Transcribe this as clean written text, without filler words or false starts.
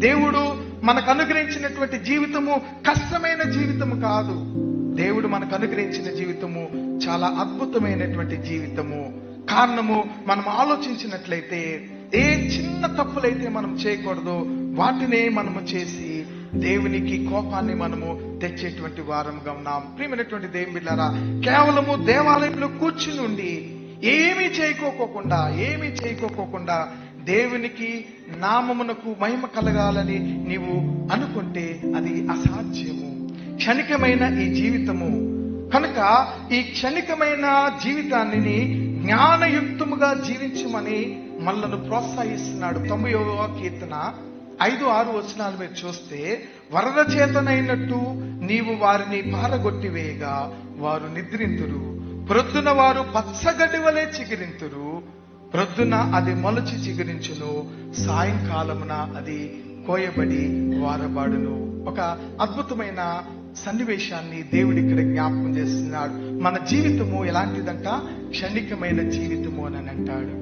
దేవుడు మనకు అనుగ్రహించినటువంటి జీవితము కష్టమైన జీవితము కాదు. దేవుడు మనకు అనుగ్రహించిన జీవితము చాలా అద్భుతమైనటువంటి జీవితము. కారణము, మనం ఆలోచించినట్లయితే ఏ చిన్న తప్పులైతే మనం చేయకూడదో వాటినే మనము చేసి దేవునికి కోపాన్ని మనము తెచ్చేటువంటి వారంగా ఉన్నాం. ప్రియమైనటువంటి దేవుని బిడ్డలారా, కేవలము దేవాలయంలో కూర్చుని ఉండి ఏమీ చేయకోకుండా దేవునికి నామమునకు మహిమ కలగాలని నీవు అనుకుంటే అది అసాధ్యము. క్షణికమైన ఈ జీవితము కనుక ఈ క్షణికమైన జీవితాన్ని జ్ఞానయుక్తముగా జీవించమని మనలను ప్రోత్సహిస్తున్నాడు. 90వ కీర్తన 5-6 వచనాలు మీరు చూస్తే, వరద చేతనైనట్టు నీవు వారిని పారగొట్టివేయగా వారు నిద్రింతురు, ప్రొద్దున వారు పచ్చగడ్డి వలె చిగురింతురు, ప్రొద్దున అది మొలచి చిగురించును, సాయంకాలమున అది కోయబడి వారబాడును. ఒక అద్భుతమైన సన్నివేశాన్ని దేవుడు ఇక్కడ జ్ఞాపకం చేస్తున్నాడు. మన జీవితము ఎలాంటిదంట? క్షణికమైన జీవితము అని అంటాడు.